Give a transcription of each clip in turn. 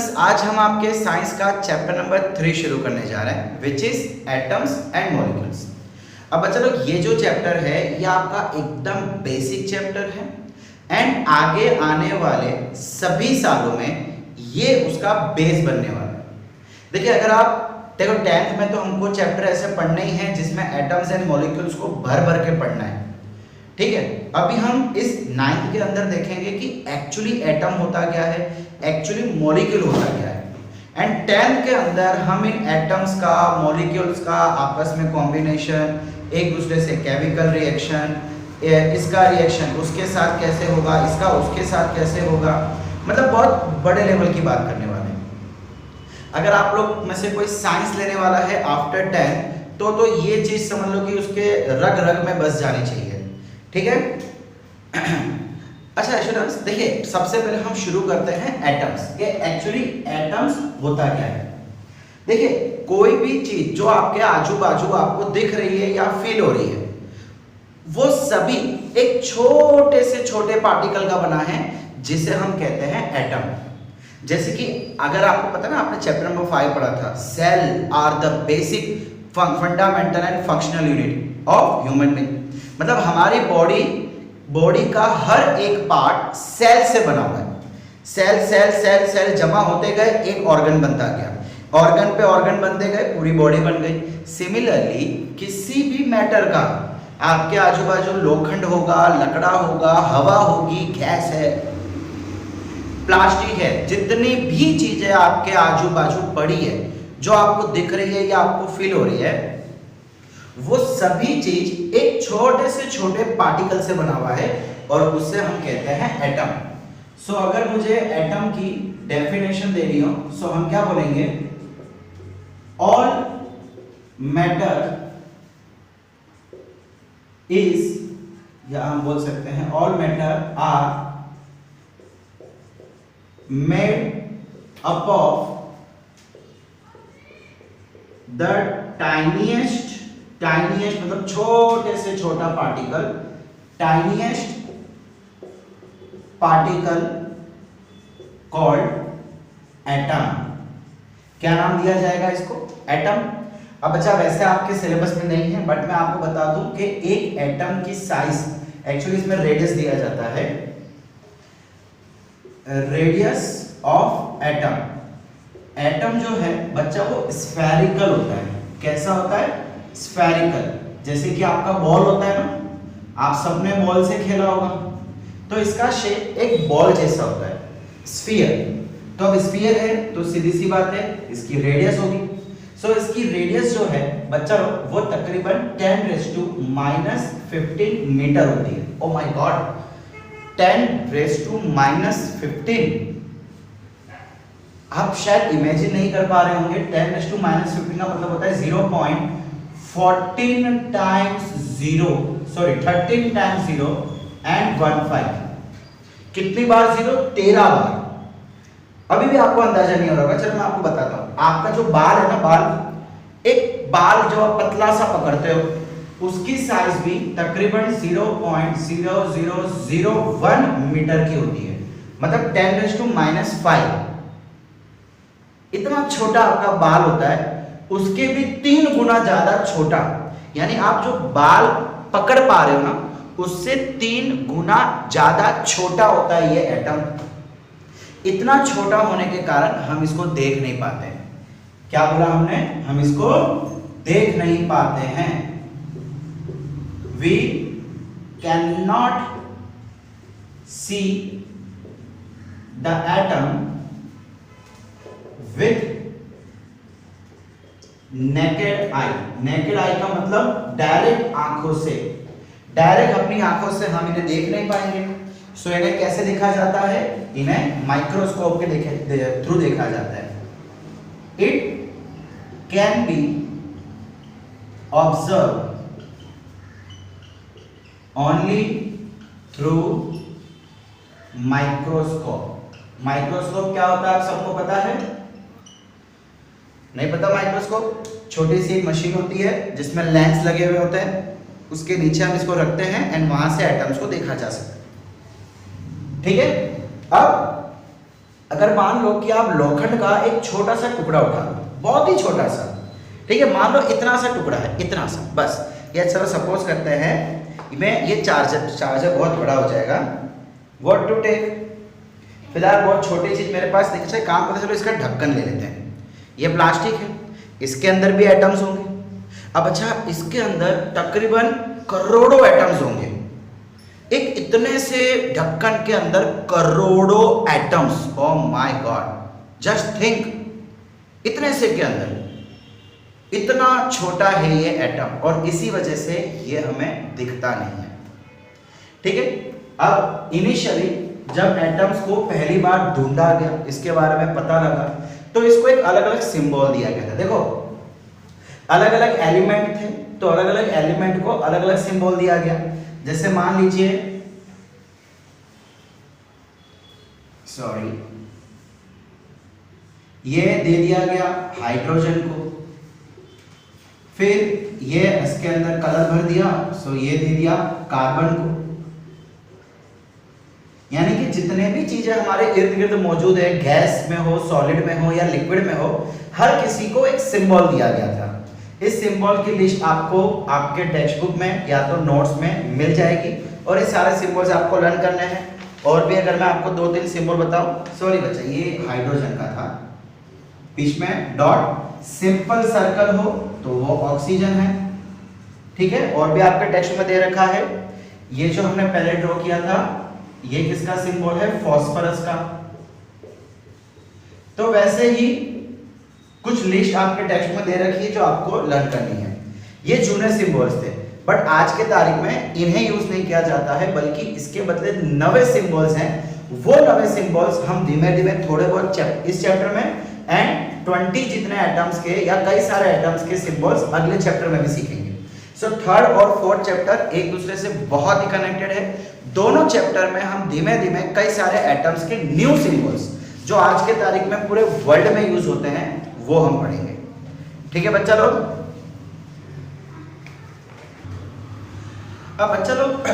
Students, आज हम आपके साइंस का चैप्टर नंबर 3 शुरू करने जा रहे हैं which is atoms and molecules. अब बच्चा लोग, ये जो चैप्टर है ये आपका एकदम बेसिक चैप्टर है एंड आगे आने वाले सभी सालों में ये उसका बेस बनने वाला है। देखिए, अगर आप देखो 10th में तो हमको चैप्टर ऐसे पढ़ने ही हैं जिसमें एटम्स एंड मॉलिक्यूल्स को भर भर के पढ़ना है, ठीक है। अभी हम इस 9th के अंदर देखेंगे कि एक्चुअली एटम होता क्या है, एक्चुअली मॉलिक्यूल होता क्या है। एंड 10th के अंदर हम इन एटम्स का, मॉलिक्यूल्स का आपस में कॉम्बिनेशन, एक दूसरे से केमिकल रिएक्शन, इसका रिएक्शन उसके साथ कैसे होगा, इसका उसके साथ कैसे होगा, मतलब बहुत बड़े लेवल की बात करने वाले हैं। अगर आप लोग में से कोई साइंस लेने वाला है आफ्टर 10 तो ये चीज समझ लो कि उसके रग रग में बस जानी चाहिए, ठीक है। अच्छा स्टूडेंट्स, देखिए सबसे पहले हम शुरू करते हैं एटम्स के। एक्चुअली एटम्स होता क्या है। देखिए, कोई भी चीज जो आपके आजू बाजू आपको दिख रही है या फील हो रही है, वो सभी एक छोटे से छोटे पार्टिकल का बना है जिसे हम कहते हैं एटम। जैसे कि अगर आपको पता है ना, आपने चैप्टर नंबर 5 पढ़ा था, cell are the basic fundamental and functional unit of human being. मतलब हमारी बॉडी का हर एक पार्ट सेल से बना हुआ है। सेल सेल सेल सेल जमा होते गए, एक ऑर्गन बनता गया, ऑर्गन पे ऑर्गन बनते गए, पूरी बॉडी बन गई। सिमिलरली किसी भी मैटर का आपके आजू बाजू लोखंड होगा, लकड़ा होगा, हवा होगी, गैस है, प्लास्टिक है, जितनी भी चीजें आपके आजू बाजू पड़ी है, जो आपको दिख रही है या आपको फील हो रही है, वो सभी चीज एक छोटे से छोटे पार्टिकल से बना हुआ है और उससे हम कहते हैं एटम। सो अगर मुझे एटम की डेफिनेशन दे रही हो, सो हम क्या बोलेंगे, ऑल मैटर इज, या हम बोल सकते हैं all matter are made up of the tiniest मतलब छोटे से छोटा particle, tiniest particle called atom. क्या नाम दिया जाएगा इसको, एटम। अब बच्चा, वैसे आपके सिलेबस में नहीं है बट मैं आपको बता दूं कि एक एटम की साइज, एक्चुअली इसमें रेडियस दिया जाता है, रेडियस ऑफ एटम। एटम जो है बच्चा वो स्फेरिकल होता है। कैसा होता है, स्फेरिकल। जैसे कि आपका बॉल होता है ना, आप सबने बॉल से खेला होगा, तो इसका शेप एक बॉल जैसा होता है, स्फीयर। तो अब स्फीयर है तो सीधी सी बात है इसकी रेडियस होगी। सो इसकी रेडियस जो है बच्चा वो तकरीबन 10⁻⁻15 मीटर होती है। Oh my God, 10⁻⁻15। आप शायद इमेजिन नहीं कर पा रहे होंगे, 10⁻⁻15 का मतलब होता है 0.14 टाइम्स 0, सॉरी 13 टाइम्स 0 एंड 15। कितनी बार 0? 13 बार। अभी भी आपको अंदाजा नहीं हो रहा होगा, चलो मैं आपको बताता हूं। आपका जो बाल है ना, एक बाल जो आप पतला सा पकड़ते हो, उसकी साइज भी तकरीबन 0.0001 मीटर की होती है, मतलब 10⁻⁻5। इतना छोटा आपका बाल होता है, उसके भी 3 गुना ज्यादा छोटा। यानी आप जो बाल पकड़ पा रहे हो ना, उससे 3 गुना ज्यादा छोटा होता है ये एटम। इतना छोटा होने के कारण हम इसको देख नहीं पाते हैं। क्या बोला हमने, हम इसको देख नहीं पाते हैं। We cannot see the atom with naked eye। naked eye का मतलब डायरेक्ट आंखों से, डायरेक्ट अपनी आंखों से हम इन्हें देख नहीं पाएंगे। सो इन्हें कैसे देखा जाता है, इन्हें माइक्रोस्कोप के थ्रू देखा जाता है। It can be observe only through microscope. Microscope क्या होता है आप सबको पता है? नहीं पता? माइक्रोस्कोप छोटी सी एक मशीन होती है जिसमें लेंस लगे हुए होते हैं, उसके नीचे हम इसको रखते हैं एंड वहां से एटम्स को देखा जा सकता है, ठीक है। अब अगर मान लो कि आप लोखंड का एक छोटा सा टुकड़ा उठा लो, बहुत ही छोटा सा, ठीक है, मान लो इतना सा टुकड़ा है, इतना सा बस, ये चलो सपोज करते हैं मैं ये चार्जर बहुत बड़ा हो जाएगा, व्हाट टू टेक, फिलहाल बहुत छोटी चीज मेरे पास देखिए काम करते, चलो इसका ढक्कन ले लेते हैं, ये प्लास्टिक है, इसके अंदर भी एटम्स होंगे। अब अच्छा, इसके अंदर तकरीबन करोड़ों एटम्स होंगे, एक इतने से ढक्कन के अंदर करोड़ों atoms, oh my God, just think, इतने से के अंदर इतना छोटा है ये एटम, और इसी वजह से ये हमें दिखता नहीं है, ठीक है। अब इनिशियली जब एटम्स को पहली बार ढूंढा गया, इसके बारे में पता लगा, तो इसको एक अलग अलग सिंबल दिया गया था। देखो अलग अलग एलिमेंट थे, तो अलग अलग एलिमेंट को अलग अलग सिंबल दिया गया। जैसे मान लीजिए, सॉरी, ये दे दिया गया हाइड्रोजन को, फिर ये इसके अंदर कलर भर दिया, सो ये दे दिया कार्बन को। यानी कि जितने भी चीजें हमारे इर्द गिर्द मौजूद है, गैस में हो, सॉलिड में हो या लिक्विड में हो, हर किसी को एक सिंबल दिया गया था। इस सिंबल की लिस्ट आपको आपके टेक्स्ट बुक में या तो नोट्स में मिल जाएगी, और ये सारे सिंबल्स आपको लर्न करने हैं। और भी अगर मैं आपको 2-3 सिंबल बताऊं, सॉरी बच्चा, ये हाइड्रोजन का था, बीच में डॉट, सिंपल सर्कल हो तो वो ऑक्सीजन है, ठीक है। और भी आपके टेक्स्ट में दे रखा है, ये जो हमने पहले ड्रॉ किया था, ये किसका सिंबल है, फॉस्फोरस का। तो वैसे ही कुछ लिस्ट आपके टेक्स्ट में दे रखी है जो आपको लर्न करनी है। ये जूने सिंबल्स थे, बट आज के तारीख में इन्हें यूज नहीं किया जाता है, बल्कि इसके बदले नवे सिंबल्स हैं। वो नवे सिंबल्स हम धीमे धीमे थोड़े बहुत इस चैप्टर में एंड 20 जितने एटम्स के या कई सारे एटम्स के सिंबल्स अगले चैप्टर में भी सीखेंगे। सो थर्ड और फोर्थ चैप्टर एक दूसरे से बहुत ही कनेक्टेड है। दोनों चैप्टर में हम धीमे धीमे कई सारे एटम्स के न्यू सिंबल्स जो आज के तारीख में पूरे वर्ल्ड में यूज होते हैं वो हम पढ़ेंगे, ठीक है बच्चा लोग। अब बच्चा लोग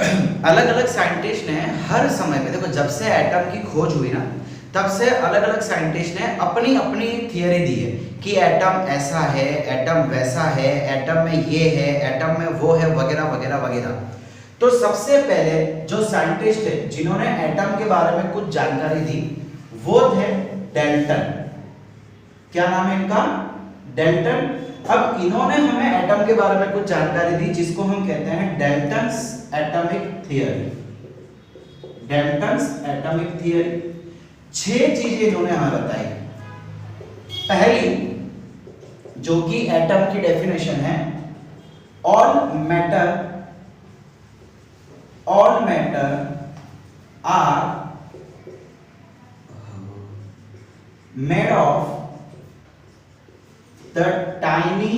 अलग अलग साइंटिस्ट ने हर समय में, देखो जब से एटम की खोज हुई ना, तब से अलग अलग साइंटिस्ट ने अपनी अपनी थियरी दी है कि एटम ऐसा है, एटम वैसा है, एटम में ये है, एटम में वो है, वगैरह वगैरह वगैरह। तो सबसे पहले जो साइंटिस्ट थे जिन्होंने एटम के बारे में कुछ जानकारी दी, वो थे डाल्टन। क्या नाम है इनका, डाल्टन। अब इन्होंने हमें एटम के बारे में कुछ जानकारी दी जिसको हम कहते हैं Dalton's atomic theory. Dalton's atomic theory 6 चीजें इन्होंने हमें बताई। पहली जो कि एटम की डेफिनेशन है, all matter are made of the tiny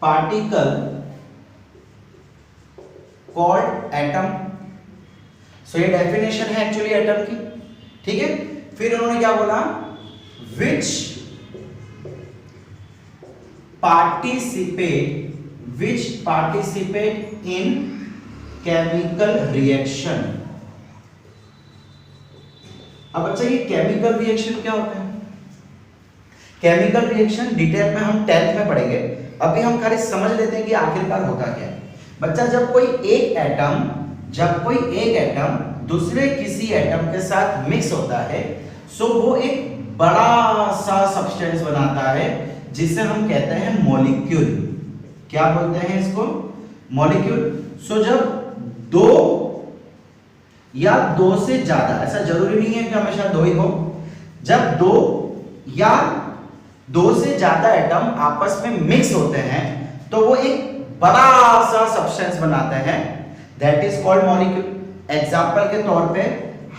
particle called atom. So ये डेफिनेशन है एक्चुअली एटम की, ठीक है। फिर उन्होंने क्या बोला, विच पार्टिसिपेट इन केमिकल रिएक्शन। अब बच्चा ये केमिकल रिएक्शन क्या होता है? केमिकल रिएक्शन डिटेल में हम 10th में पढ़ेंगे, अभी हम खाली समझ लेते हैं कि आखिरकार होता क्या है। बच्चा जब कोई एक एटम दूसरे किसी एटम के साथ मिक्स होता है, सो वो एक बड़ा सा सब्सटेंस बनाता है जिसे हम कहते हैं मॉलिक्यूल। क्या बोलते हैं इसको, मॉलिक्यूल। सो जब 2 या 2 से ज्यादा, ऐसा जरूरी नहीं है कि हमेशा 2 ही हो, जब 2 या 2 से ज्यादा एटम आपस में मिक्स होते हैं तो वो एक बड़ा सा सब्सटेंस बनाते हैं, that is called molecule. Example के तौर पे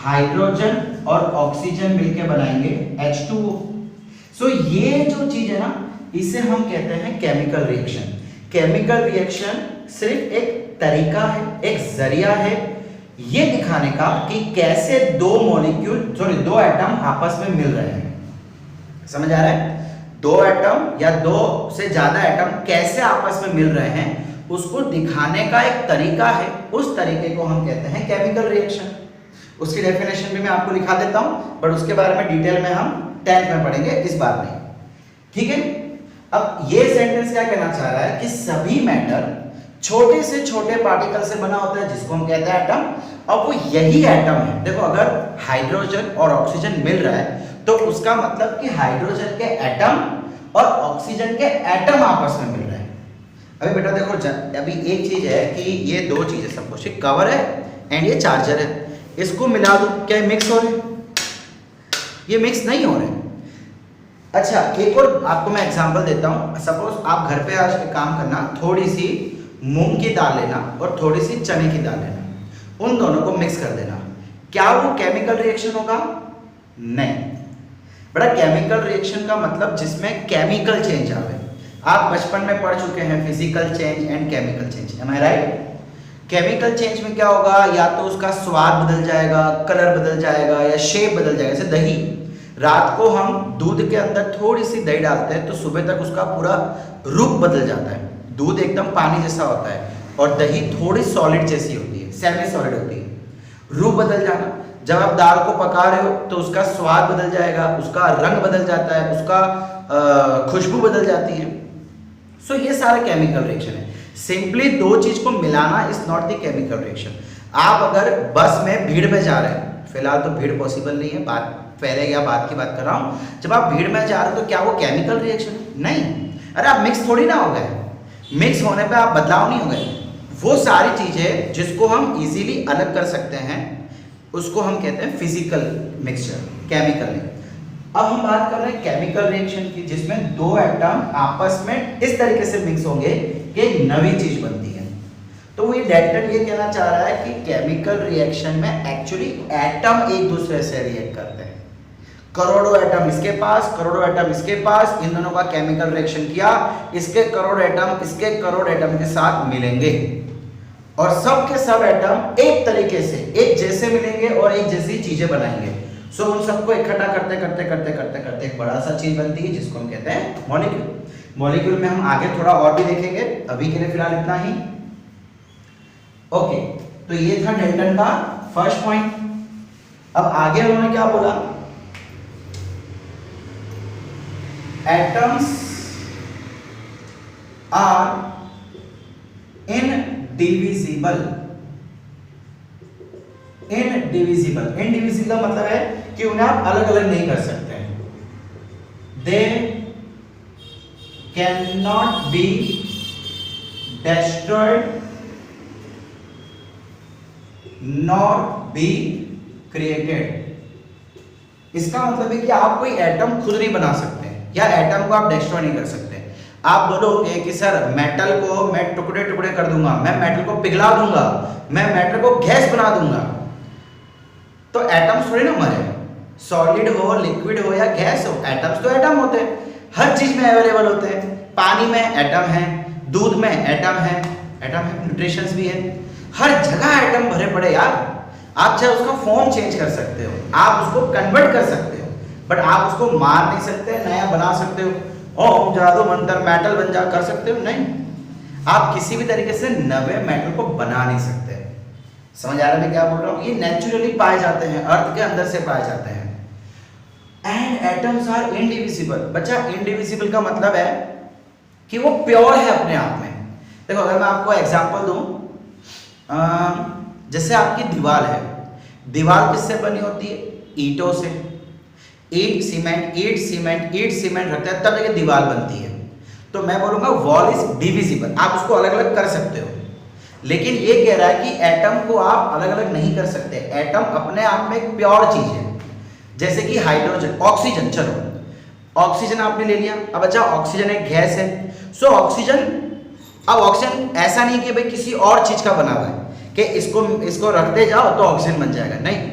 हाइड्रोजन और ऑक्सीजन मिलकर बनाएंगे H2O। सो ये जो चीज है ना, इसे हम कहते हैं केमिकल रिएक्शन। केमिकल रिएक्शन सिर्फ एक तरीका है, एक जरिया है ये दिखाने का कि कैसे 2 एटम आपस में मिल रहे हैं। समझ आ रहा है? 2 एटम या 2 से ज्यादा एटम कैसे आपस में मिल रहे हैं, उसको दिखाने का एक तरीका है, उस तरीके को हम कहते हैं केमिकल रिएक्शन। उसकी डेफिनेशन भी मैं आपको लिखा देता हूं, बट उसके बारे में डिटेल में हम 10th में पढ़ेंगे, इस बार नहीं। ठीक है, अब ये सेंटेंस क्या कहना चाह रहा है कि सभी मैटर छोटे से छोटे पार्टिकल से बना होता है, जिसको हम कहते हैं एटम, और वो यही एटम है। देखो, अगर हाइड्रोजन और ऑक्सीजन मिल रहा है तो उसका मतलब कि हाइड्रोजन के एटम और ऑक्सीजन के एटम आपस में मिल रहे हैं। अभी बेटा देखो, अभी एक चीज है कि ये दो चीजें सब कुछ, कवर है एंड ये चार्जर है, इसको मिला दो, क्या ये मिक्स हो रहे हैं? ये मिक्स नहीं हो रहे। अच्छा, एक और आपको मैं एग्जांपल देता हूं। सपोज आप घर पे आज काम करना, थोड़ी सी मूंग की दाल लेना और थोड़ी सी चने की दाल लेना, उन दोनों को मिक्स कर देना, क्या वो केमिकल रिएक्शन होगा? नहीं बड़ा, केमिकल रिएक्शन का मतलब जिसमें केमिकल चेंज आवे। आप बचपन में पढ़ चुके हैं physical change and chemical change, am I right? Chemical change में क्या होगा, या तो उसका स्वाद बदल जाएगा, कलर बदल जाएगा, या शेप बदल जाएगा। जैसे दही, रात को हम दूध के अंदर थोड़ी सी दही डालते हैं तो सुबह तक उसका पूरा रूप बदल जाता है। दूध एकदम पानी जैसा होता है और दही थोड़ी सॉलिड जैसी होती है, सेमी सॉलिड होती है। रूप बदल जाना, जब आप दाल को पका रहे हो तो उसका स्वाद बदल जाएगा, उसका रंग बदल जाता है, उसका खुशबू बदल जाती है। सो ये सारे केमिकल रिएक्शन है। सिंपली दो चीज को मिलाना is not the chemical reaction. आप अगर बस में भीड़ में जा रहे हैं, फिलहाल तो भीड़ पॉसिबल नहीं है, बात पहले या बाद की बात कर रहा हूं, जब आप भीड़ में जा रहे हो तो क्या वो केमिकल रिएक्शन? नहीं। अरे आप मिक्स थोड़ी ना हो गए, मिक्स होने पे आप बदलाव नहीं हो गए। वो सारी चीजें जिसको हम इजीली अलग कर सकते हैं उसको हम कहते हैं फिजिकल मिक्सचर, केमिकल नहीं। अब हम बात कर रहे हैं केमिकल रिएक्शन की, जिसमें दो एटम आपस में इस तरीके से मिक्स होंगे कि नई चीज बनती है। तो वो ये डेल्टन ये कहना चाह रहा है कि केमिकल रिएक्शन में एक्चुअली एटम एक दूसरे से रिएक्ट करते हैं। करोड़ों एटम इसके पास, करोड़ों एटम इसके पास, इन दोनों का केमिकल रिएक्शन किया, इसके करोड़ एटम इसके करोड़ एटम के साथ मिलेंगे और सब के सब एटम एक तरीके से एक जैसे मिलेंगे और एक जैसी चीजें बनाएंगे। सो उन सबको इकट्ठा करते करते करते करते करते एक बड़ा सा चीज बनती है जिसको हम कहते हैं मॉलिक्यूल। मॉलिक्यूल में हम आगे थोड़ा और भी देखेंगे, अभी के लिए फिलहाल इतना ही। ओके, तो ये था डेल्टन का फर्स्ट पॉइंट। अब आगे उन्होंने क्या बोला, atoms are indivisible. Indivisible, indivisible मतलब है कि उन्हें आप अलग अलग नहीं कर सकते। They can not be destroyed nor be created। इसका मतलब है कि आप कोई एटम खुद नहीं बना सकते या एटम को आप डिस्ट्रॉय नहीं कर सकते। आप बोलोगे कि सर मेटल को मैं टुकड़े टुकड़े कर दूंगा, मैं मेटल को पिघला दूंगा, मैं मेटल को गैस बना दूंगा, तो एटम्स थोड़ी ना मरे। सॉलिड हो, लिक्विड हो या गैस हो, एटम्स तो एटम होते हैं, हर चीज में अवेलेबल होते हैं। पानी में एटम है, दूध में एटम है, न्यूट्रिशंस भी है, हर जगह एटम भरे पड़े यार। आप चाहे उसका फॉर्म चेंज कर सकते हो, आप उसको कन्वर्ट कर सकते हो, बट आप उसको मार नहीं सकते, नया बना सकते हो, ओम जादू मंत्र मेटल बन जा कर सकते हो नहीं। आप किसी भी तरीके से नए मेटल को बना नहीं सकते। समझ आ रहा है मैं क्या बोल रहा हूँ? ये नेचुरली पाए जाते हैं, अर्थ के अंदर से पाए जाते हैं। And atoms are indivisible. बच्चा इनडिविजिबल का मतलब है कि वो प्योर है अपने आप में। देखो अगर मैं आपको एग्जांपल दूं, जैसे आपकी दीवार है, दीवार किससे बनी होती है? ईंटों से। ईंट सीमेंट, ईंट सीमेंट, ईंट सीमेंट रखते हैं तब जाके दीवार बनती है। तो मैं बोलूंगा वॉल इज डिविजिबल, आप उसको अलग अलग कर सकते हो। लेकिन ये कह रहा है कि एटम को आप अलग अलग नहीं कर सकते। एटम अपने आप में एक प्योर चीज है, जैसे कि हाइड्रोजन, ऑक्सीजन। चलो ऑक्सीजन आपने ले लिया, अब अच्छा ऑक्सीजन एक गैस है। सो ऑक्सीजन, अब ऑक्सीजन ऐसा नहीं कि भाई किसी और चीज का बना हुआ है कि इसको रखते जाओ तो ऑक्सीजन बन जाएगा, नहीं।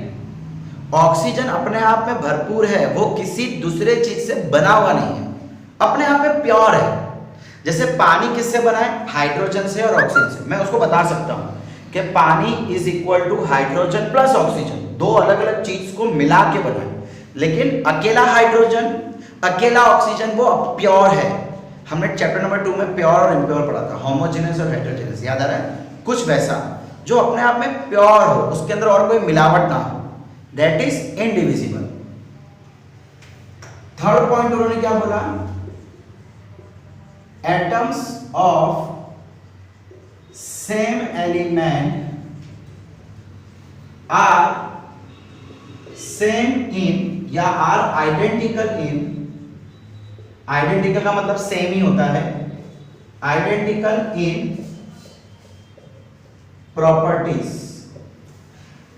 ऑक्सीजन अपने आप में भरपूर है, वो किसी दूसरे चीज से बना हुआ नहीं है, अपने आप में प्योर है। जैसे पानी किससे बना है? हाइड्रोजन से और ऑक्सीजन से। मैं उसको बता सकता हूं कि पानी is equal to hydrogen plus oxygen, दो अलग अलग चीज को मिला के बना है। लेकिन अकेला हाइड्रोजन, अकेला ऑक्सीजन वो प्योर है। हमने चैप्टर नंबर 2 में प्योर और इम्प्योर पढ़ा था, होमोजेनस और हेटेरोजेनस, याद आ रहा है? कुछ वैसा जो अपने आप में प्योर हो, उसके अंदर और कोई मिलावट ना हो। That is indivisible. Third point उन्होंने क्या बोला, atoms of same element are same in या आर आइडेंटिकल इन, आइडेंटिकल का मतलब सेम ही होता है, आइडेंटिकल इन प्रॉपर्टीज।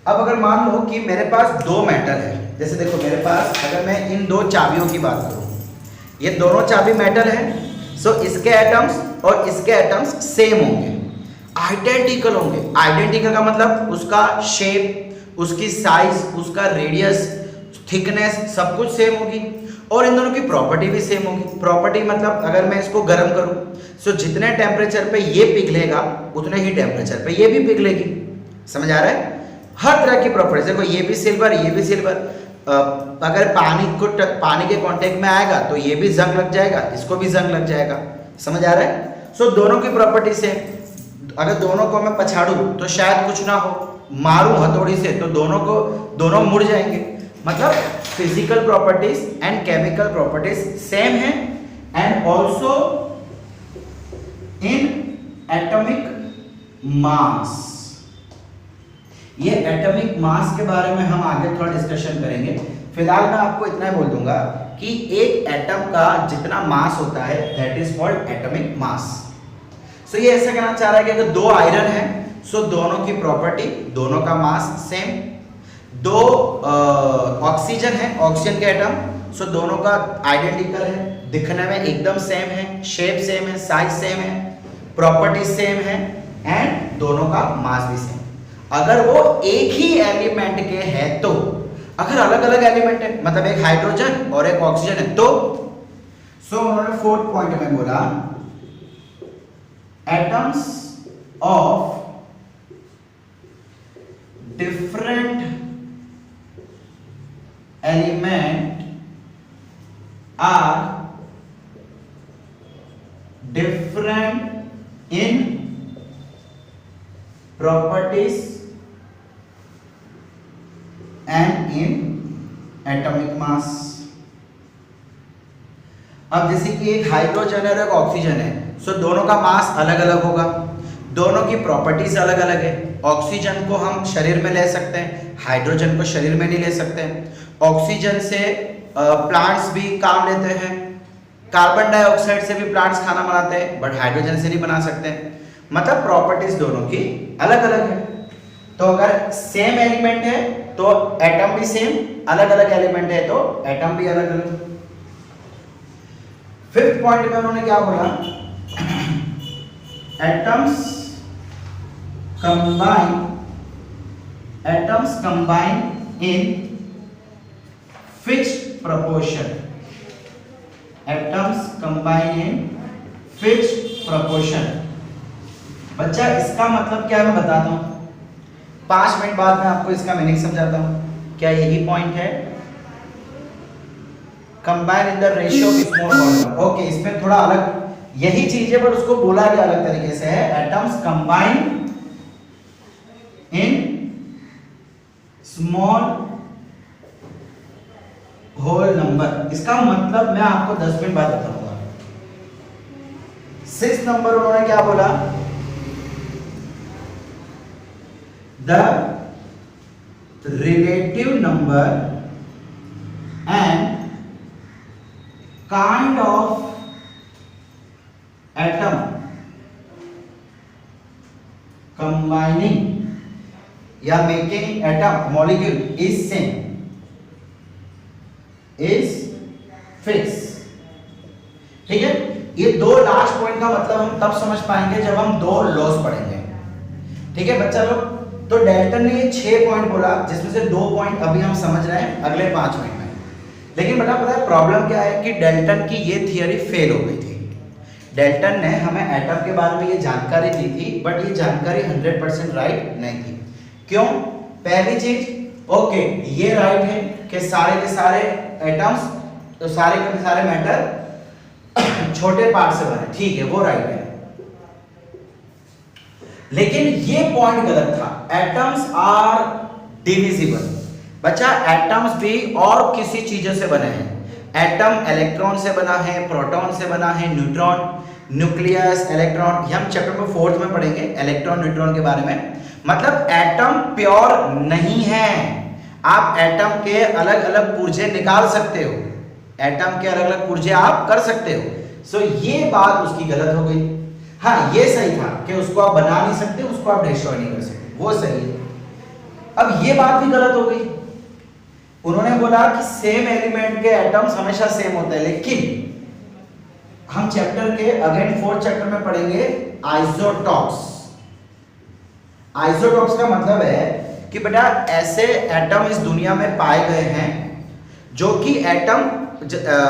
अब अगर मान लो कि मेरे पास दो मेटल है, जैसे देखो मेरे पास अगर मैं इन दो चाबियों की बात करूं, ये दोनों चाबी मेटल है, सो इसके एटम्स और इसके एटम्स सेम होंगे, आइडेंटिकल होंगे। आइडेंटिकल का मतलब उसका शेप, उसकी साइज, उसका रेडियस, थिकनेस सब कुछ सेम होगी, और इन दोनों की प्रॉपर्टी भी सेम होगी। प्रॉपर्टी मतलब अगर मैं इसको गर्म करूं, सो जितने टेम्परेचर पे ये पिघलेगा उतने ही टेम्परेचर पे ये भी पिघलेगी। समझ आ रहा है? हर तरह की प्रॉपर्टी, देखो ये भी सिल्वर, ये भी सिल्वर, अगर पानी के कांटेक्ट में आएगा तो ये भी जंग लग जाएगा, इसको भी जंग लग जाएगा। समझ आ रहा है? सो दोनों की प्रॉपर्टी सेम। अगर दोनों को मैं पछाड़ूं तो शायद कुछ ना हो, मारूं हथौड़ी से तो दोनों मुड़ जाएंगे। मतलब physical properties and chemical properties same है, and also in atomic mass. ये एटॉमिक मास के बारे में हम आगे थोड़ा डिस्कशन करेंगे। फिलहाल मैं आपको इतना ही बोल दूंगा कि एक एटम का जितना मास होता है that is called atomic mass. So ये ऐसा कहना चाह रहा है कि अगर दो आयरन है, सो दोनों की प्रॉपर्टी, दोनों का मास सेम। दो ऑक्सीजन है, ऑक्सीजन के एटम, सो दोनों का आइडेंटिकल है, दिखने में एकदम सेम है, शेप सेम है, साइज सेम है, प्रॉपर्टी सेम है, एंड दोनों का मास भी सेम। अगर वो एक ही एलिमेंट के है तो, अगर अलग अलग एलिमेंट है, मतलब एक हाइड्रोजन और एक ऑक्सीजन है तो, सो उन्होंने फोर्थ पॉइंट में बोला atoms of different element are different in properties and in atomic mass. अब जैसे कि एक हाइड्रोजन और एक ऑक्सीजन है, सो दोनों का मास अलग अलग होगा, दोनों की प्रॉपर्टीज अलग अलग है। ऑक्सीजन को हम शरीर में ले सकते हैं, हाइड्रोजन को शरीर में नहीं ले सकते हैं। ऑक्सीजन से प्लांट्स भी काम लेते हैं, कार्बन डाइऑक्साइड से भी प्लांट्स खाना बनाते हैं, बट हाइड्रोजन से नहीं बना सकते। मतलब प्रॉपर्टीज दोनों की अलग अलग है। तो अगर सेम एलिमेंट है तो एटम भी सेम, अलग अलग एलिमेंट है तो एटम भी अलग अलग। फिफ्थ पॉइंट में उन्होंने क्या बोला, atoms combine in fixed proportion. Atoms combine in fixed proportion. बच्चा इसका मतलब क्या है मैं बताता हूं, 5 मिनट बाद मैं आपको इसका मीनिंग समझाता हूं। क्या यही पॉइंट है? Combine in the ratio of small molecule. Okay, इसमें थोड़ा अलग यही चीज है बट उसको बोला गया अलग तरीके से है। Atoms combine in small whole number. इसका मतलब मैं आपको 10 मिनट बाद बताऊंगा। 6 नंबर उन्होंने क्या बोला, the relative number and kind of atom combining या making atom molecule is same, is fixed। ठीक है, ये दो लास्ट पॉइंट का मतलब हम तब समझ पाएंगे जब हम दो लॉस पढ़ेंगे। ठीक है बच्चा लोग, तो डेल्टन ने ये 6 पॉइंट बोला जिसमें से 2 पॉइंट अभी हम समझ रहे हैं अगले 5 मिनट में। लेकिन बेटा पता है प्रॉब्लम क्या है कि डेल्टन की ये थियरी फेल हो गई थी। डेल्टन ने हमें एटम के बारे में ये जानकारी दी थी बट ये जानकारी 100% राइट नहीं थी। क्यों? पहली चीज, ओके ये राइट है कि सारे के सारे एटम्स, तो सारे के सारे मैटर छोटे पार्ट से बने, ठीक है वो राइट है। लेकिन ये पॉइंट गलत था, एटम्स आर डिविजिबल। बच्चा एटम्स भी और किसी चीजों से बने हैं। एटम इलेक्ट्रॉन से बना है, प्रोटॉन से बना है, न्यूट्रॉन, न्यूक्लियस, इलेक्ट्रॉन, ये हम चैप्टर में 4th में पढ़ेंगे इलेक्ट्रॉन न्यूट्रॉन के बारे में। मतलब एटम प्योर नहीं है, आप एटम के अलग अलग पुर्जे निकाल सकते हो, एटम के अलग अलग पुर्जे आप कर सकते हो। सो ये बात उसकी गलत हो गई। हाँ ये सही था कि उसको आप बना नहीं सकते, उसको आप डिस्ट्रॉय नहीं कर सकते, वो सही है। अब ये बात भी गलत हो गई, उन्होंने बोला कि सेम एलिमेंट के एटम्स हमेशा सेम होते हैं, लेकिन हम चैप्टर के अगेन 4th चैप्टर में पढ़ेंगे आइसोटॉप्स। आइसोटॉप्स का मतलब है कि बेटा ऐसे एटम इस दुनिया में पाए गए हैं जो कि एटम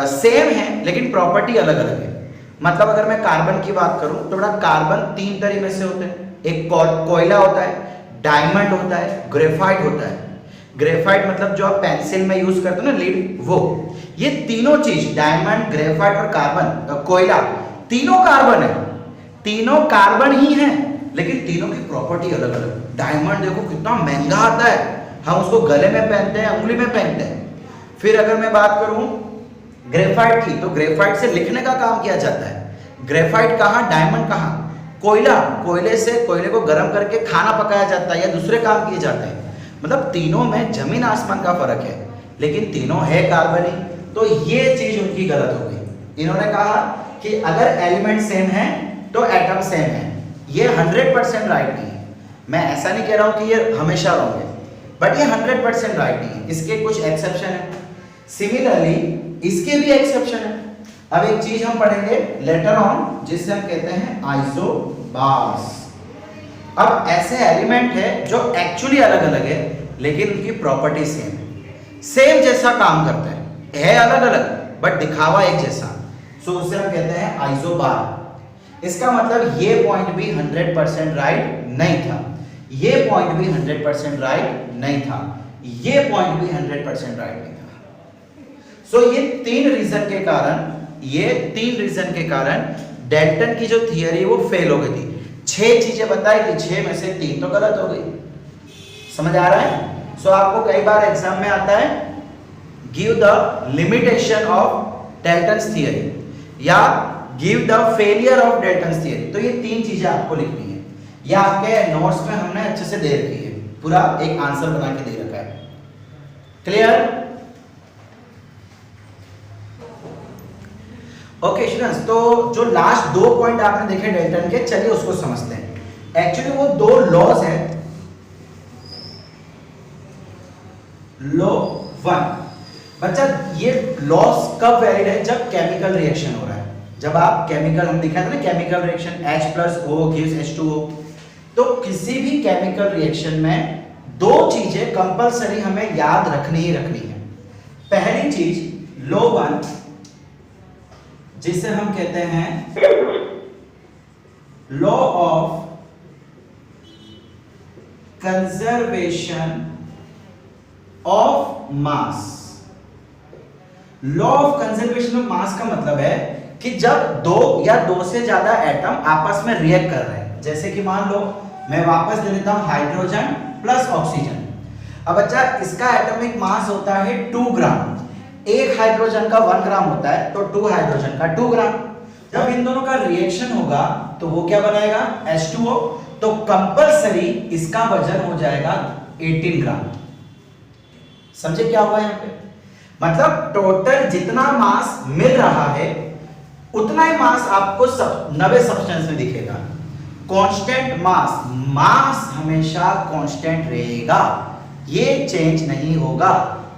सेम है लेकिन प्रॉपर्टी अलग अलग है। मतलब अगर मैं कार्बन की बात करूं तो बेटा कार्बन 3 तरह में से होते हैं, एक कोयला होता है, डायमंड होता है, ग्रेफाइट होता है। ग्रेफाइट मतलब जो आप पेंसिल में यूज करते हो ना लीड, वो ये तीनों चीज डायमंड, ग्रेफाइट और कार्बन, कोयला, तीनों कार्बन है, तीनों कार्बन ही हैं, लेकिन तीनों की प्रॉपर्टी अलग अलग। डायमंड देखो कितना महंगा आता है, हम उसको गले में पहनते हैं, उंगली में पहनते हैं। फिर अगर मैं बात करूं ग्रेफाइट की, तो ग्रेफाइट से लिखने का काम किया जाता है। ग्रेफाइट कहाँ, डायमंड कहाँ, कोयला, कोयले से कोयले को गर्म करके खाना पकाया जाता है या दूसरे काम किए जाते हैं। मतलब तीनों में जमीन आसमान का फर्क है, लेकिन तीनों है कार्बन ही। तो ये चीज उनकी गलत हो गई। इन्होंने कहा कि अगर एलिमेंट सेम है तो एटम सेम है, ये 100% राइट नहीं है। मैं ऐसा नहीं कह रहा हूं कि ये हमेशा रॉन्ग है, बट ये 100% राइट नहीं है, इसके कुछ एक्सेप्शन है। सिमिलरली इसके भी एक्सेप्शन है। अब एक चीज हम पढ़ेंगे लेटर ऑन जिससे हम कहते हैं आइसोबार्स। अब ऐसे एलिमेंट है जो एक्चुअली अलग अलग है लेकिन उनकी प्रॉपर्टी सेम है, सेम जैसा काम करते हैं, है अलग अलग बट दिखावा एक जैसा। सो उसे हम कहते हैं आइसोबार। इसका मतलब ये पॉइंट भी 100% राइट नहीं था, ये पॉइंट भी 100% राइट नहीं था, ये पॉइंट भी 100% राइट नहीं था। सो ये तीन रीजन के कारण डाल्टन की जो थियरी वो फेल हो गई थी। 6 चीजें बताई थी, 6 में से 3 तो गलत हो गई। समझ आ रहा है? सो आपको कई बार एग्जाम में आता है give the limitation of Dalton's theory या give the failure of Dalton's theory. तो ये 3 चीजें आपको लिखनी है, ये आपके नोट्स में हमने अच्छे से दे रखी है, पूरा एक आंसर बना के दे रखा है। क्लियर? ओके स्टूडेंट्स, तो जो लास्ट 2 पॉइंट आपने देखे डाल्टन के, चलिए उसको समझते हैं। एक्चुअली वो 2 लॉज है। लॉ 1 बच्चा, ये लॉज कब वैलिड है? जब केमिकल रिएक्शन हो रहा है, जब आप केमिकल, हम दिखाए थे ना chemical reaction H+O gives H2O। तो किसी भी केमिकल रिएक्शन में 2 चीजें कंपलसरी हमें याद रखनी ही रखनी है। पहली चीज लॉ 1 जिसे हम कहते हैं law of conservation of mass. Law of conservation of mass का मतलब है कि जब 2 या 2 से ज्यादा एटम आपस में रिएक्ट कर रहे हैं, जैसे कि मान लो मैं वापस दे देता हूं हाइड्रोजन प्लस ऑक्सीजन। अब बच्चा इसका एटॉमिक मास होता है 2 ग्राम, एक हाइड्रोजन का 1 ग्राम होता है, तो 2 हाइड्रोजन का 2 ग्राम। जब इन दोनों का रिएक्शन होगा तो वो क्या बनाएगा? H2O। तो कंपलसरी इसका वजन हो जाएगा 18 ग्राम। समझे क्या हुआ यहां पे? मतलब टोटल जितना मास मिल रहा है उतना ही मास आपको 90 सब्सटेंस में दिखेगा। कांस्टेंट मास, मास हमेशा कांस्टेंट रहेगा, ये चेंज नहीं होगा।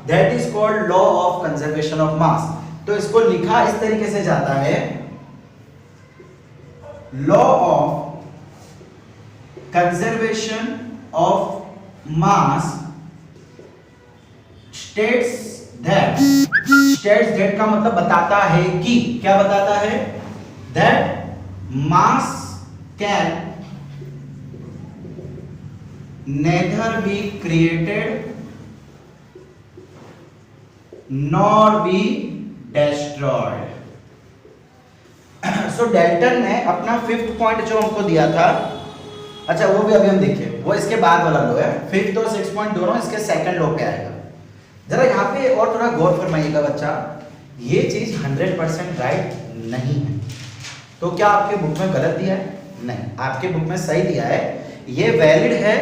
That is called law of conservation of mass। तो इसको लिखा इस तरीके से जाता है, law of conservation of mass states that का मतलब बताता है कि, क्या बताता है? that mass can neither be created nor be destroyed। So Dalton ने अपना 5th पॉइंट जो हमको दिया था, अच्छा वो भी अभी हम देखें, वो इसके बाद वाला लो है। 5th और 6th पॉइंट दोनों इसके सेकंड लो पे आएगा। जरा यहाँ पे और थोड़ा गौर फरमाइएगा बच्चा, ये चीज 100% राइट नहीं है। तो क्या आपके बुक में गलत दिया है? नहीं, आपके बुक में सही दिया है। ये वैलिड है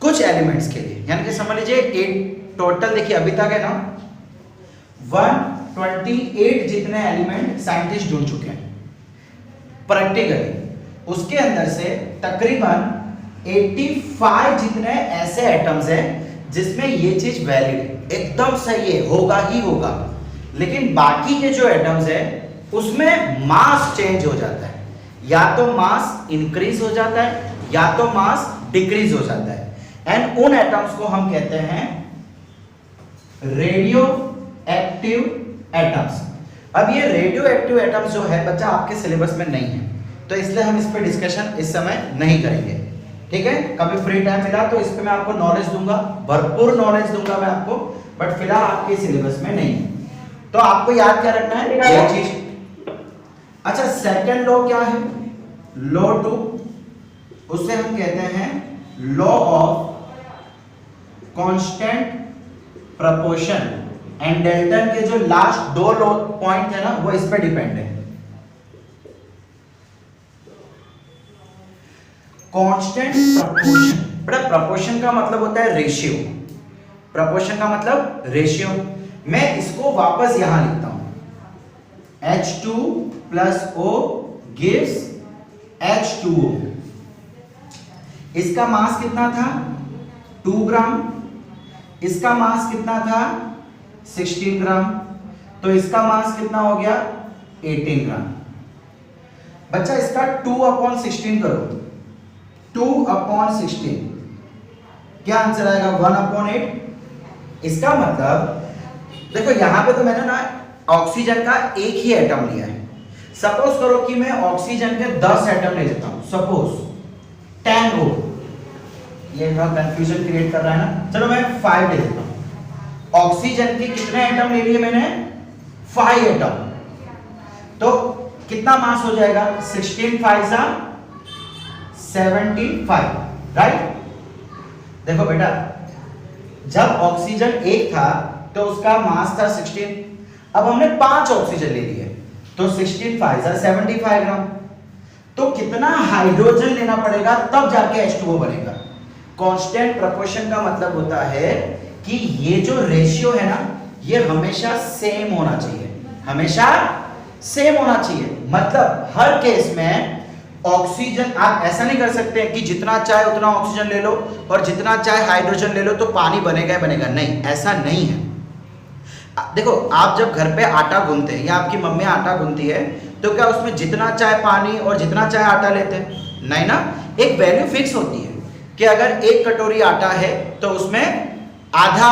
कुछ एलिमेंट्स के लिए, यानी कि समझ लीजिए टोटल देखिए अभी तक है ना 128 जितने एलिमेंट साइंटिस्ट ढूंढ चुके हैं प्रैक्टिकली, उसके अंदर से तकरीबन 85 जितने ऐसे एटम्स हैं जिसमें ये चीज वैलिड है, एकदम सही है, होगा ही होगा। लेकिन बाकी के जो एटम्स है उसमें मास चेंज हो जाता है, या तो मास इंक्रीज हो जाता है या तो मास डिक्रीज हो जाता है। एंड उन एटम्स को हम कहते हैं रेडियो एक्टिव एटम्स। अब ये रेडियो एक्टिव एटम्स जो है बच्चा आपके सिलेबस में नहीं है, तो इसलिए हम इस पे डिस्कशन इस समय नहीं करेंगे, ठीक है। कभी फ्री टाइम मिला तो इस पे मैं आपको नॉलेज दूंगा, भरपूर नॉलेज दूंगा मैं आपको, बट फिलहाल आपके सिलेबस में नहीं है। तो आपको याद क्या रखना है ये चीज। अच्छा, सेकंड लॉ क्या है? लॉ 2, उसे हम कहते हैं law of constant proportion. And Dalton के जो लास्ट दो लॉ पॉइंट है ना वो इस पे डिपेंड है। कांस्टेंट प्रपोर्शन, बड़ा प्रपोर्शन का मतलब होता है रेशियो, प्रपोर्शन का मतलब रेशियो। मैं इसको वापस यहां लिखता हूं, H2 plus O gives H2O। इसका मास कितना था? 2 ग्राम। इसका मास कितना था? 16 ग्राम। तो इसका मास कितना हो गया? 18 ग्राम। बच्चा इसका 2/16 करो, 2/16 क्या आंसर आएगा? 1/8। इसका मतलब देखो यहां पे तो मैंने ना ऑक्सीजन का एक ही एटम लिया है। सपोज करो कि मैं ऑक्सीजन के 10 एटम ले लेता हूं, सपोज 10 हो, ये थोड़ा कंफ्यूजन क्रिएट कर रहा है ना, चलो मैं 5 ले लेता हूं। ऑक्सीजन के कितने एटम ले लिए मैंने? 5 एटम। तो कितना मास हो जाएगा? 16 5 75, राइट। देखो बेटा, जब ऑक्सीजन एक था तो उसका मास था 16, अब हमने 5 ऑक्सीजन ले लिए तो 16 5 75 ग्राम। तो कितना हाइड्रोजन लेना पड़ेगा तब जाके H2O बनेगा? कांस्टेंट प्रपोर्शन का मतलब होता है कि ये जो रेशियो है ना ये हमेशा सेम होना चाहिए, हमेशा सेम होना चाहिए। मतलब हर केस में ऑक्सीजन, आप ऐसा नहीं कर सकते कि जितना चाहे उतना ऑक्सीजन ले लो और जितना चाहे हाइड्रोजन ले लो तो पानी बनेगा ही बनेगा, नहीं, ऐसा नहीं है। देखो आप जब घर पे आटा गूंथते हैं या आपकी मम्मी आटा गूंथती है तो क्या उसमें जितना चाहे पानी और जितना चाहे आटा लेते हैं? नहीं ना, एक वैल्यू फिक्स होती है कि अगर 1 कटोरी आटा है तो उसमें आधा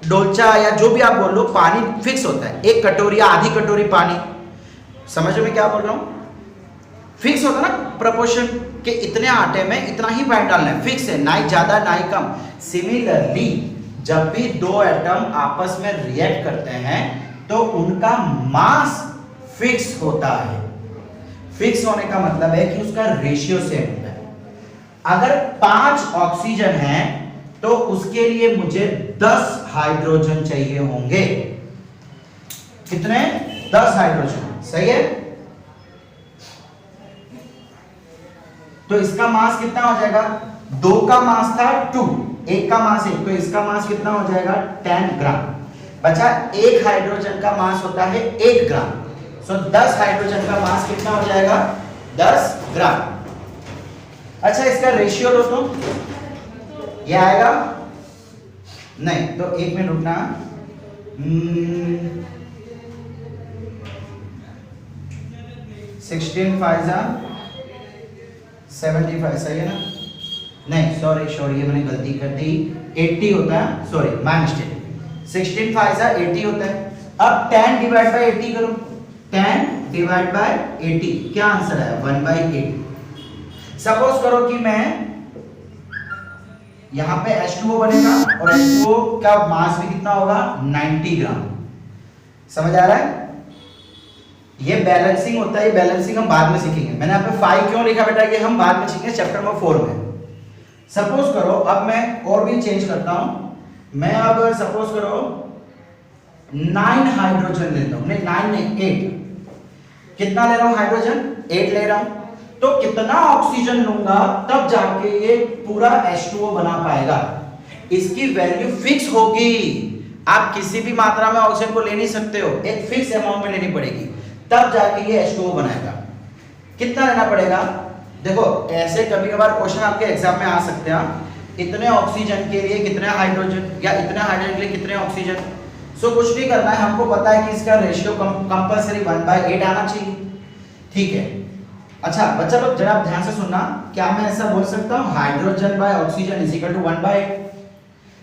डोलचा या जो भी आप बोल लो पानी फिक्स होता है, 1 कटोरी या आधी कटोरी पानी। समझ में क्या बोल रहा हूं? फिक्स होता है ना प्रपोर्शन के इतने आटे में इतना ही पानी डालना है, फिक्स है, ना ही ज्यादा ना ही कम। सिमिलरली जब भी 2 एटम आपस में रिएक्ट करते हैं तो उनका मास फिक्स होता है। फिक्स होने का मतलब है कि उसका रेशियो सेम होता है। अगर 5 ऑक्सीजन है तो उसके लिए मुझे 10 हाइड्रोजन चाहिए होंगे। कितने? 10 हाइड्रोजन, सही है। तो इसका मास कितना हो जाएगा? 2 का मास था 2, 1 का मास 1, तो इसका मास कितना हो जाएगा? 10 ग्राम। बचा 1 हाइड्रोजन का मास होता है 1 ग्राम, सो 10 हाइड्रोजन का मास कितना हो जाएगा? 10 ग्राम। अच्छा इसका रेशियो लो तो ये आएगा नहीं, तो 1 मिनट रुकना। 16 5 75, सही है ना? नहीं सॉरी ये मैंने गलती कर दी, 80 होता है, सॉरी माय मिस्टेक। 16 5 80 होता है। अब 10 डिवाइड बाय 80 करो, 10 डिवाइड बाय 80 क्या आंसर है? 1/8। सपोज करो कि मैं यहां पे H2O बनेगा और H2O का मास भी कितना होगा? 90 ग्राम। समझ आ रहा है? ये बैलेंसिंग होता है, ये बैलेंसिंग हम बाद में सीखेंगे। मैंने यहाँ पे 5 क्यों लिखा बेटा? ये हम बाद में सीखेंगे चैप्टर नंबर 4 में। सपोज करो अब मैं और भी चेंज करता हूं, मैं अब सपोज करो 9 हाइड्रोजन लेता हूं, नहीं 9 नहीं 8। कितना ले रहा हूं हाइड्रोजन? 8 ले रहा हूं। तो कितना ऑक्सीजन लूंगा तब जाके ये पूरा H2O बना पाएगा? इसकी वैल्यू फिक्स होगी। आप किसी भी मात्रा में ऑक्सीजन को ले नहीं सकते हो, एक फिक्स अमाउंट में लेनी पड़ेगी, तब जाके ये H2O बनाएगा। कितना लेना पड़ेगा? देखो ऐसे कभी कभार क्वेश्चन आपके एग्जाम में आ सकते हैं, इतने ऑक्सीजन के लिए कितने हाइड्रोजन, या इतने हाइड्रोजन के लिए कितने ऑक्सीजन। सो कुछ नहीं करना है, हमको पता है कि इसका रेशियो कंपलसरी 1/8 आना चाहिए। ठीक है, अच्छा बच्चा लोग जरा ध्यान से सुनना, क्या मैं ऐसा बोल सकता हूँ hydrogen by oxygen is equal to 1/8,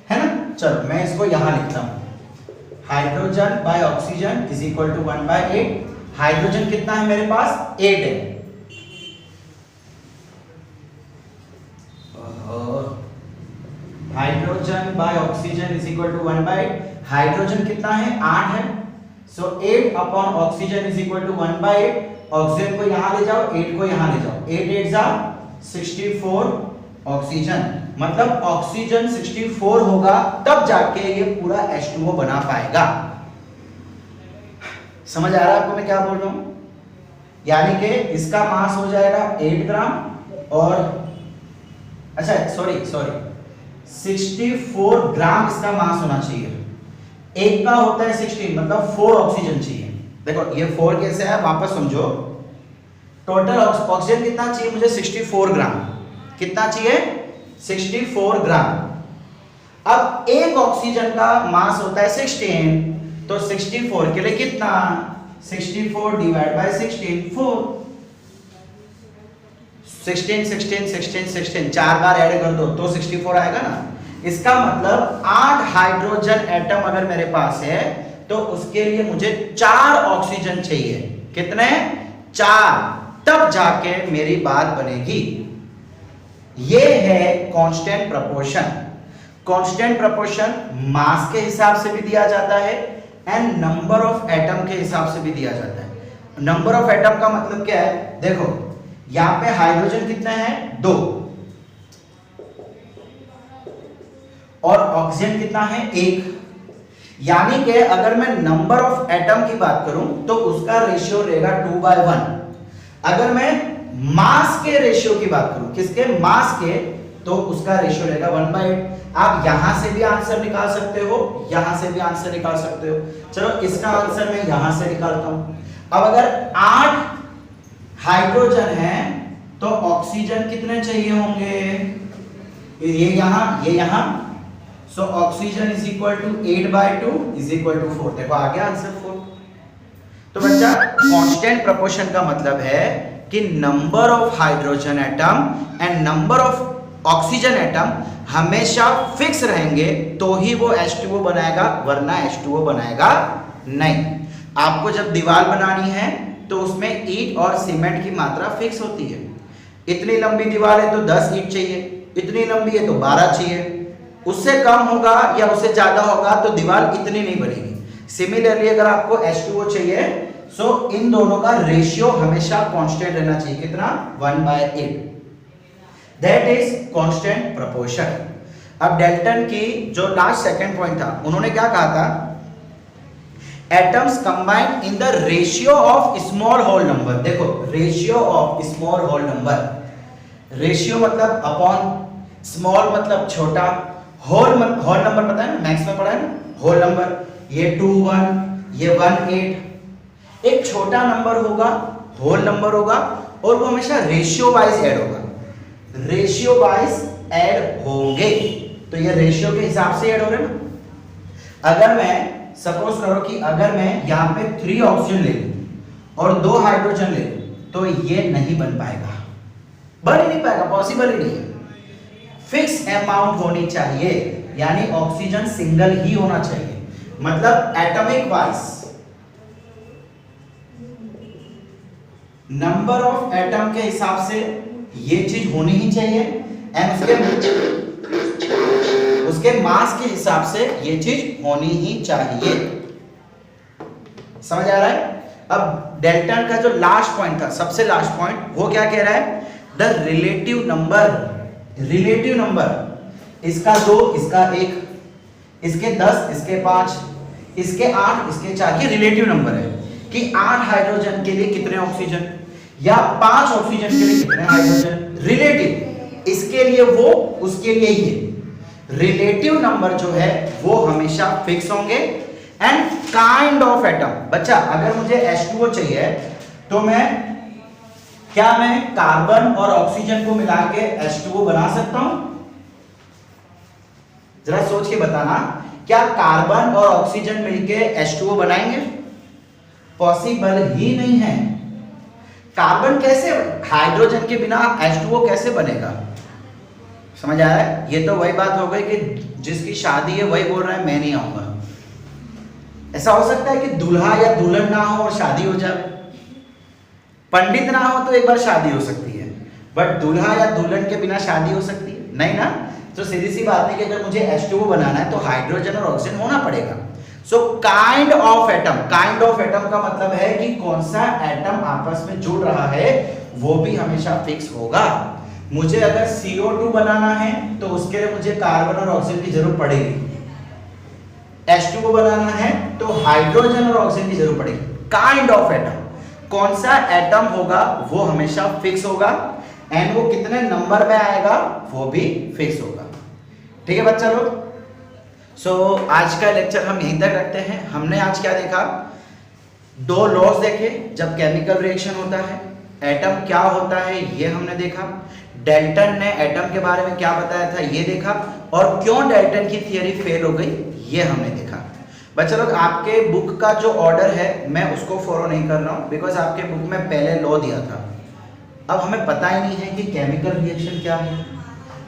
है ना? चलो मैं इसको यहां लिखता हूं, hydrogen by oxygen is equal to 1/8। Hydrogen कितना है मेरे पास? 8 है। Hydrogen by oxygen is equal to 1/8। Hydrogen कितना है? 8 है। So 8 upon oxygen is equal to 1/8। Oxygen को यहां ले जाओ, 8 को यहां ले जाओ, 8 8 जा 64 ऑक्सीजन, मतलब ऑक्सीजन 64 होगा तब जाके ये पूरा H2O बना पाएगा। समझ आ रहा है आपको मैं क्या बोल रहा हूं? यानी कि इसका मास हो जाएगा 8 ग्राम और अच्छा सॉरी 64 ग्राम इसका मास होना चाहिए। एक का होता है 16, मतलब 4 ऑक्सीजन चाहिए। देखो ये 4 कैसे है वापस समझो। टोटल ऑक्सीजन कितना चाहिए मुझे? 64 ग्राम। कितना चाहिए? 64 ग्राम। अब एक ऑक्सीजन का मास होता है 16, तो 64 के लिए कितना? 64 डिवाइड बाय 16, 4। 16 16 16 16 4 बार ऐड कर दो तो 64 आएगा ना। इसका मतलब 8 हाइड्रोजन एटम अगर मेरे पास है तो उसके लिए मुझे 4 ऑक्सीजन चाहिए। कितने? 4, तब जाके मेरी बात बनेगी। ये है कांस्टेंट प्रोपोर्शन। कांस्टेंट प्रोपोर्शन मास के हिसाब से भी दिया जाता है एंड नंबर ऑफ एटम के हिसाब से भी दिया जाता है। नंबर ऑफ एटम का मतलब क्या है? देखो यहां पे हाइड्रोजन कितने हैं? 2 और ऑक्सीजन कितना है? 1। यानी कि अगर मैं नंबर ऑफ एटम की बात करूं तो उसका रेशियो रहेगा 2/1। अगर मैं मास के रेशियो की बात करूं, किसके? मास के, तो उसका रेशियो रहेगा 1/8। आप यहां से भी आंसर निकाल सकते हो, यहां से भी आंसर निकाल सकते हो। चलो इसका आंसर मैं यहां से निकालता हूं। अब अगर 8 हाइड्रोजन है तो ऑक्सीजन कितने चाहिए होंगे? ये यहां so oxygen is equal to 8/2 is equal to 4। देखो आ गया आंसर 4। तो बच्चा कांस्टेंट प्रोपोर्शन का मतलब है कि number of hydrogen atom and number of oxygen atom हमेशा फिक्स रहेंगे तो ही वो H2O बनाएगा, वरना H2O बनाएगा नहीं। आपको जब दीवार बनानी है तो उसमें ईंट और सीमेंट की मात्रा फिक्स होती है। इतनी लंबी दीवार है तो 10 ईंट चाहिए, इतनी लंबी है तो 12 चाहिए। उससे कम होगा या उससे ज्यादा होगा तो दीवार इतनी नहीं बनेगी। सिमिलरली अगर आपको H2O चाहिए सो इन दोनों का रेशियो हमेशा कांस्टेंट रहना चाहिए। कितना? 1/8। That is constant proportion. अब डाल्टन की जो लास्ट सेकंड पॉइंट था, उन्होंने क्या कहा था? Atoms combine in the ratio of small whole number. देखो ratio of small whole number, ratio मतलब अपॉन, स्मॉल मतलब छोटा, होल नंबर पता है ना, मैथ्स में पढ़ा है ना, होल नंबर। ये 2 1, ये 1 8। एक छोटा नंबर होगा, होल नंबर होगा, और वो हमेशा रेशियो वाइज ऐड होगा। रेशियो वाइज ऐड होंगे तो ये रेशियो के हिसाब से ऐड हो रहे ना। अगर मैं सपोज करो कि अगर मैं यहां पे 3 ऑक्सीजन ले लूं और 2 हाइड्रोजन ले लूं तो ये नहीं बन पाएगा, बन ही नहीं पाएगा, पॉसिबल ही नहीं है। फिक्स अमाउंट होनी चाहिए, यानी ऑक्सीजन सिंगल ही होना चाहिए, मतलब atomic wise number of atom के हिसाब से ये चीज होनी ही चाहिए एंड उसके मास के हिसाब से ये चीज होनी ही चाहिए। समझ आ रहा है? अब डाल्टन का जो लास्ट पॉइंट था, सबसे लास्ट पॉइंट, वो क्या कह रहा है? The relative number. Relative number, इसका 2, इसका 1, इसके 10, इसके 5, इसके 8, इसके 4, ये रिलेटिव नंबर है कि 8 हाइड्रोजन के लिए कितने ऑक्सीजन या 5 ऑक्सीजन के लिए कितने हाइड्रोजन, रिलेटिव। इसके लिए वो, उसके लिए ये। रिलेटिव नंबर जो है वो हमेशा फिक्स होंगे। एंड काइंड ऑफ एटम, बच्चा अगर मुझे H2O चाहिए तो मैं कार्बन और ऑक्सीजन को मिला के H2O बना सकता हूं? जरा सोच के बताना, क्या कार्बन और ऑक्सीजन मिलके H2O बनाएंगे? पॉसिबल ही नहीं है। कार्बन कैसे, हाइड्रोजन के बिना H2O कैसे बनेगा? समझ आ रहा है? ये तो वही बात हो गई कि जिसकी शादी है वही बोल रहा है मैं नहीं आऊंगा। ऐसा हो सकता है कि दूल्हा या दुल्हन ना हो और शादी हो जाए? पंडित ना हो तो एक बार शादी हो सकती है, बट दूल्हा या दुल्हन के बिना शादी हो सकती है? नहीं ना। तो सीधी सी बात है कि अगर मुझे H2O बनाना है तो हाइड्रोजन और ऑक्सीजन होना पड़ेगा। So kind of atom, kind of atom का मतलब है कि कौन सा एटम आपस में जुड़ रहा है वो भी हमेशा फिक्स होगा। मुझे अगर CO2 बनाना है तो उसके लिए मुझे कार्बन और ऑक्सीजन की जरूरत पड़ेगी। H2O बनाना है तो हाइड्रोजन और ऑक्सीजन की जरूरत पड़ेगी। काइंड ऑफ एटम, कौन सा एटम होगा वो हमेशा फिक्स होगा, एंड वो कितने नंबर में आएगा वो भी फिक्स होगा। ठीक है बच्चा लोग? सो आज का लेक्चर हम यहीं तक रखते हैं। हमने आज क्या देखा? 2 लॉज देखे जब केमिकल रिएक्शन होता है। एटम क्या होता है ये हमने देखा। डाल्टन ने एटम के बारे में क्या बताया था ये देखा, और क्यों डाल्टन की थियरी फेल हो गई ये हमने देखा। बच्चा लोग आपके बुक का जो ऑर्डर है मैं उसको फॉलो नहीं कर रहा हूँ, बिकॉज आपके बुक में पहले लॉ दिया था। अब हमें पता ही नहीं है कि केमिकल रिएक्शन क्या है,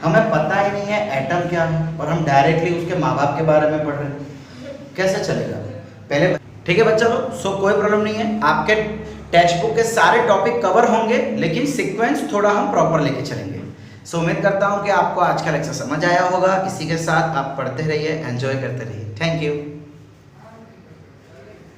हमें पता ही नहीं है एटम क्या है, और हम डायरेक्टली उसके माँ बाप के बारे में पढ़ रहे हैं। कैसे चलेगा? पहले ठीक है बच्चा लोग? सो कोई प्रॉब्लम नहीं है, आपके टेक्स्ट बुक के सारे टॉपिक कवर होंगे, लेकिन सीक्वेंस थोड़ा हम प्रॉपर लेके चलेंगे। सो उम्मीद करता हूँ कि आपको आज का लेक्चर समझ आया होगा। इसी के साथ आप पढ़ते रहिए, एंजॉय करते रहिए। Thank you.